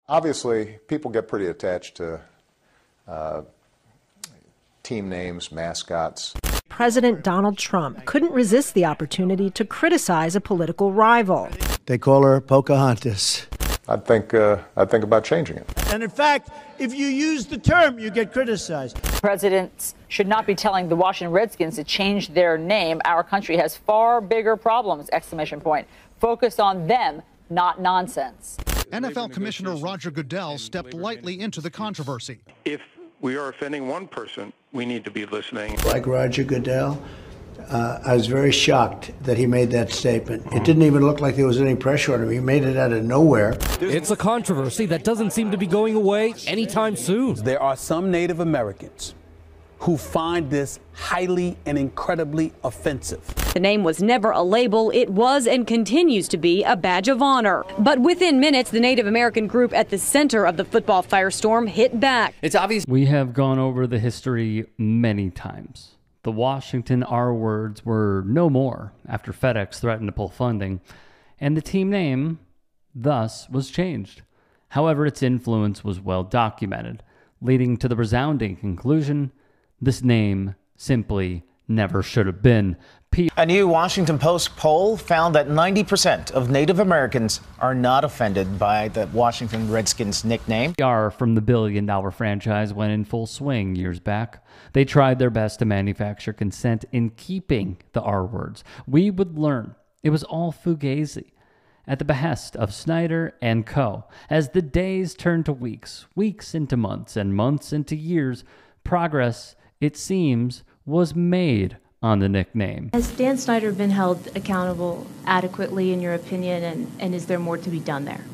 Obviously, people get pretty attached to team names, mascots. President Donald Trump couldn't resist the opportunity to criticize a political rival. They call her Pocahontas. I'd think about changing it. And in fact, if you use the term, you get criticized. Presidents should not be telling the Washington Redskins to change their name. Our country has far bigger problems, exclamation point. Focus on them, not nonsense. NFL Commissioner Roger Goodell stepped lightly into the controversy. If we are offending one person, we need to be listening. Like Roger Goodell, I was very shocked that he made that statement. It didn't even look like there was any pressure on him. He made it out of nowhere. It's a controversy that doesn't seem to be going away anytime soon. There are some Native Americans who find this highly and incredibly offensive. The name was never a label. It was and continues to be a badge of honor. But within minutes, the Native American group at the center of the football firestorm hit back. It's obvious. We have gone over the history many times. The Washington R words were no more after FedEx threatened to pull funding, and the team name, thus, was changed. However, its influence was well documented, leading to the resounding conclusion, this name simply never should have been. A new Washington Post poll found that 90% of Native Americans are not offended by the Washington Redskins nickname. PR from the billion-dollar franchise went in full swing years back. They tried their best to manufacture consent in keeping the R words. We would learn it was all fugazi at the behest of Snyder and co. As the days turned to weeks, weeks into months, and months into years, progress, it seems, was made on the nickname. Has Dan Snyder been held accountable adequately, in your opinion, and is there more to be done there?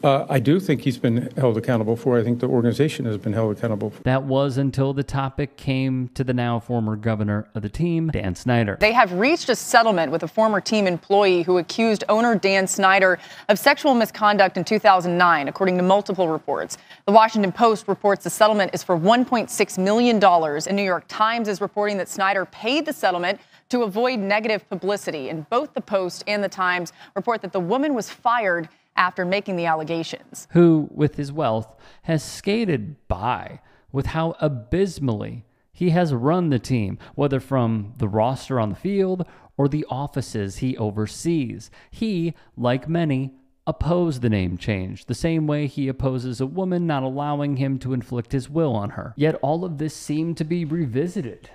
I do think he's been held accountable for. I think the organization has been held accountable for. That was until the topic came to the now former governor of the team, Dan Snyder. They have reached a settlement with a former team employee who accused owner Dan Snyder of sexual misconduct in 2009, according to multiple reports. The Washington Post reports the settlement is for $1.6 million, and New York Times is reporting that Snyder paid the settlement to avoid negative publicity. And both the Post and the Times report that the woman was fired after making the allegations. Who, with his wealth, has skated by with how abysmally he has run the team, whether from the roster on the field or the offices he oversees. He, like many, opposed the name change, the same way he opposes a woman not allowing him to inflict his will on her. Yet all of this seemed to be revisited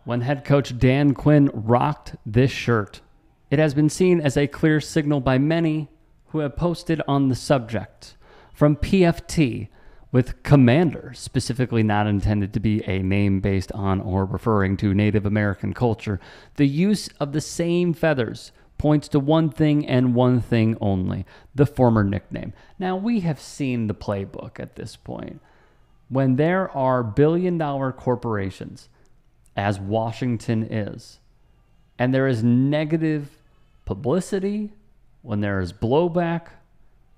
when head coach Dan Quinn rocked this shirt. It has been seen as a clear signal by many who have posted on the subject. From PFT, with Commander, specifically not intended to be a name based on or referring to Native American culture, the use of the same feathers points to one thing and one thing only, the former nickname. Now, we have seen the playbook at this point. When there are billion-dollar corporations, as Washington is, and there is negative publicity, when there is blowback,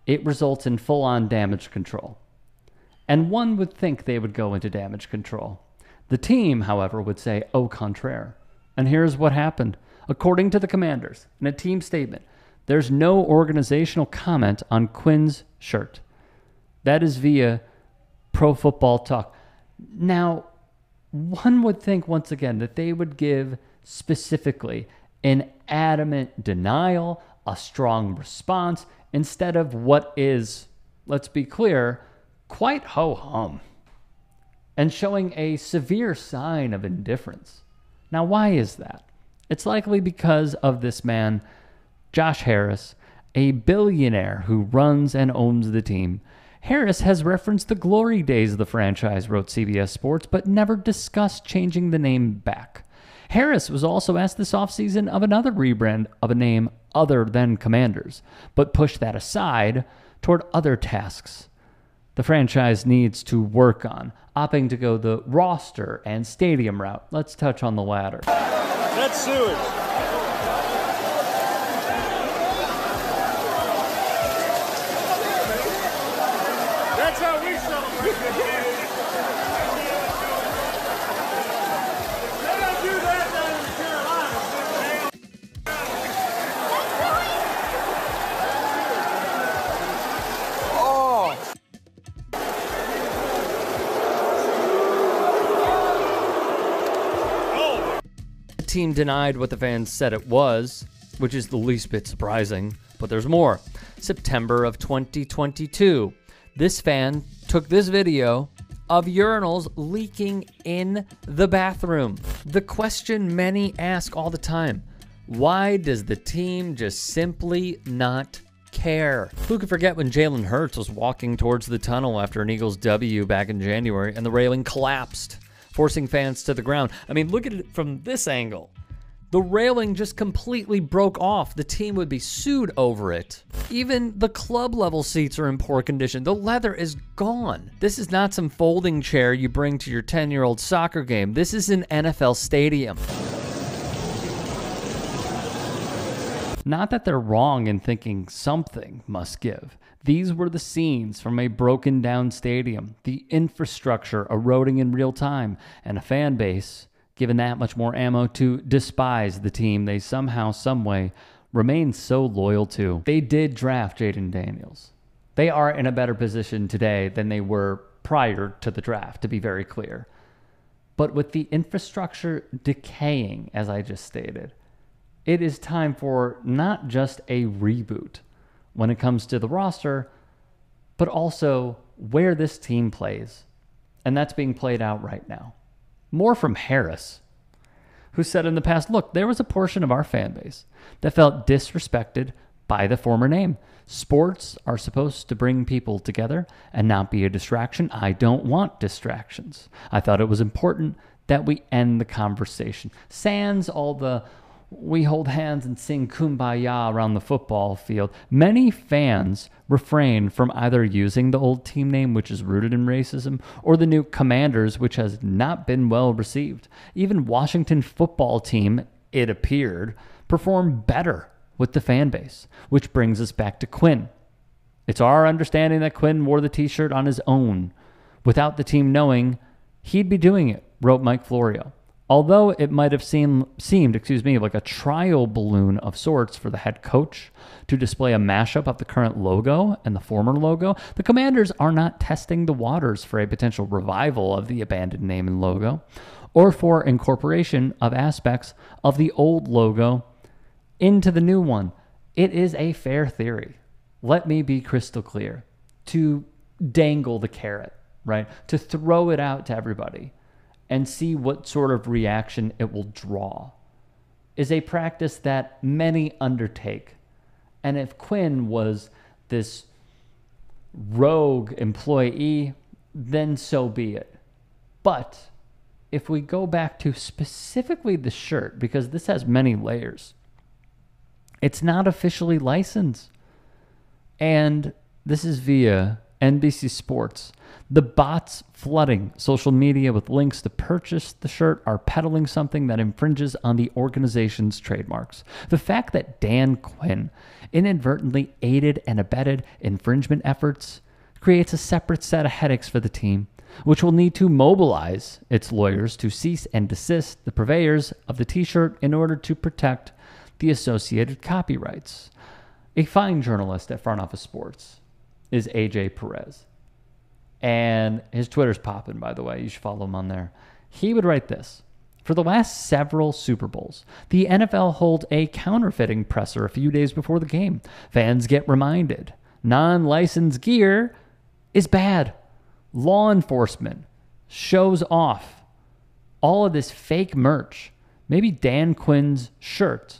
it results in full-on damage control. And one would think they would go into damage control. The team, however, would say, au contraire. And here's what happened. According to the Commanders, in a team statement, there's no organizational comment on Quinn's shirt. That is via Pro Football Talk. Now, one would think, once again, that they would give specifically an adamant denial, a strong response, instead of what is, let's be clear, quite ho-hum, and showing a severe sign of indifference. Now, why is that? It's likely because of this man, Josh Harris, a billionaire who runs and owns the team. Harris has referenced the glory days of the franchise, wrote CBS Sports, but never discussed changing the name back. Harris was also asked this offseason of another rebrand of a name other than Commanders, but pushed that aside toward other tasks the franchise needs to work on, opting to go the roster and stadium route. Let's touch on the latter. That's sewage. That's how we celebrate good games. They don't do that down in the Carolinas, do they? team denied what the fans said it was, which is the least bit surprising, but there's more. September of 2022, this fan took this video of urinals leaking in the bathroom. The question many ask all the time, why does the team just simply not care? Who could forget when Jalen Hurts was walking towards the tunnel after an Eagles W back in January and the railing collapsed, forcing fans to the ground? I mean, look at it from this angle. The railing just completely broke off. The team would be sued over it. Even the club level seats are in poor condition. The leather is gone. This is not some folding chair you bring to your 10-year-old soccer game. This is an NFL stadium. Not that they're wrong in thinking something must give. These were the scenes from a broken down stadium, the infrastructure eroding in real time, and a fan base given that much more ammo to despise the team they somehow, someway remain so loyal to. They did draft Jaden Daniels. They are in a better position today than they were prior to the draft, to be very clear. But with the infrastructure decaying, as I just stated, it is time for not just a reboot when it comes to the roster, but also where this team plays. And that's being played out right now. More from Harris, who said in the past, look, there was a portion of our fan base that felt disrespected by the former name. Sports are supposed to bring people together and not be a distraction. I don't want distractions. I thought it was important that we end the conversation. Sans all the we hold hands and sing Kumbaya around the football field. Many fans refrain from either using the old team name, which is rooted in racism, or the new Commanders, which has not been well received. Even Washington football team, it appeared, performed better with the fan base, which brings us back to Quinn. It's our understanding that Quinn wore the t-shirt on his own, without the team knowing he'd be doing it, wrote Mike Florio. Although it might have seemed like a trial balloon of sorts for the head coach to display a mashup of the current logo and the former logo, the Commanders are not testing the waters for a potential revival of the abandoned name and logo, or for incorporation of aspects of the old logo into the new one. It is a fair theory. Let me be crystal clear. To dangle the carrot, right? To throw it out to everybody and see what sort of reaction it will draw is a practice that many undertake. And if Quinn was this rogue employee, then so be it. But if we go back to specifically the shirt, because this has many layers, it's not officially licensed. And this is via NBC Sports. The bots flooding social media with links to purchase the shirt are peddling something that infringes on the organization's trademarks. The fact that Dan Quinn inadvertently aided and abetted infringement efforts creates a separate set of headaches for the team, which will need to mobilize its lawyers to cease and desist the purveyors of the t-shirt in order to protect the associated copyrights. A fine journalist at Front Office Sports is AJ Perez. And his Twitter's popping, by the way. You should follow him on there. He would write this. For the last several Super Bowls, the NFL holds a counterfeiting presser a few days before the game. Fans get reminded. Non-licensed gear is bad. Law enforcement shows off all of this fake merch. Maybe Dan Quinn's shirt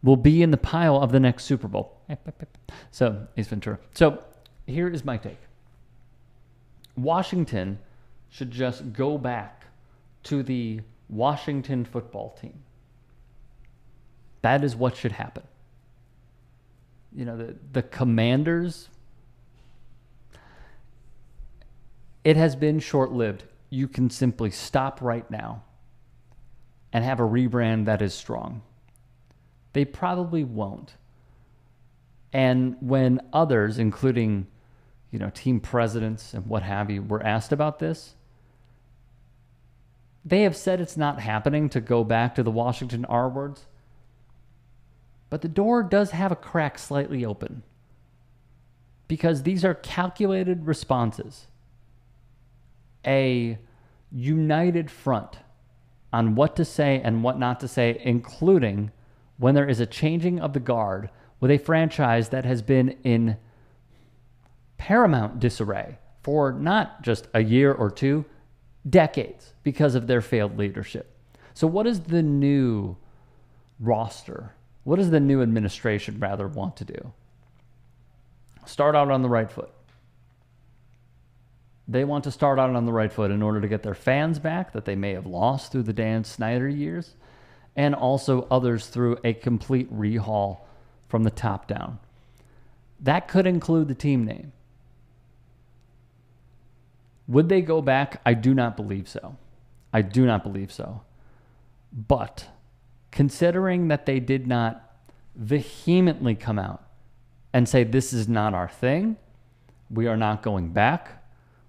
will be in the pile of the next Super Bowl. So, Ace Ventura. So, here is my take. Washington should just go back to the Washington football team. That is what should happen. You know, the Commanders, it has been short-lived. You can simply stop right now and have a rebrand that is strong. They probably won't. And when others, including team presidents and what have you, were asked about this, they have said it's not happening to go back to the Washington R words, but the door does have a crack slightly open because these are calculated responses. A united front on what to say and what not to say, including when there is a changing of the guard with a franchise that has been in paramount disarray for not just a year or two, decades, because of their failed leadership. So what does the new roster, what does the new administration rather want to do? Start out on the right foot. They want to start out on the right foot in order to get their fans back that they may have lost through the Dan Snyder years, and also others through a complete rehaul from the top down. That could include the team name. Would they go back? I do not believe so. I do not believe so. But considering that they did not vehemently come out and say, this is not our thing, we are not going back,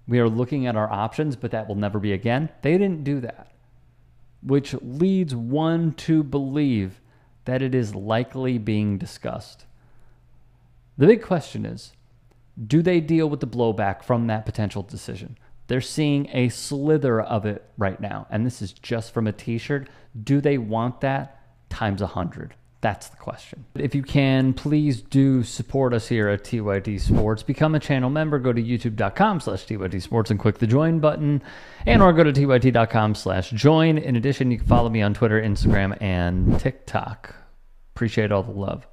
we are looking at our options, but that will never be again. They didn't do that, which leads one to believe that it is likely being discussed. The big question is, do they deal with the blowback from that potential decision? They're seeing a slither of it right now, and this is just from a t-shirt. Do they want that times 100? That's the question. If you can, please do support us here at TYT Sports. Become a channel member. Go to youtube.com/TYT Sports and click the join button, and or go to TYT.com/join. In addition, you can follow me on Twitter, Instagram, and TikTok. Appreciate all the love.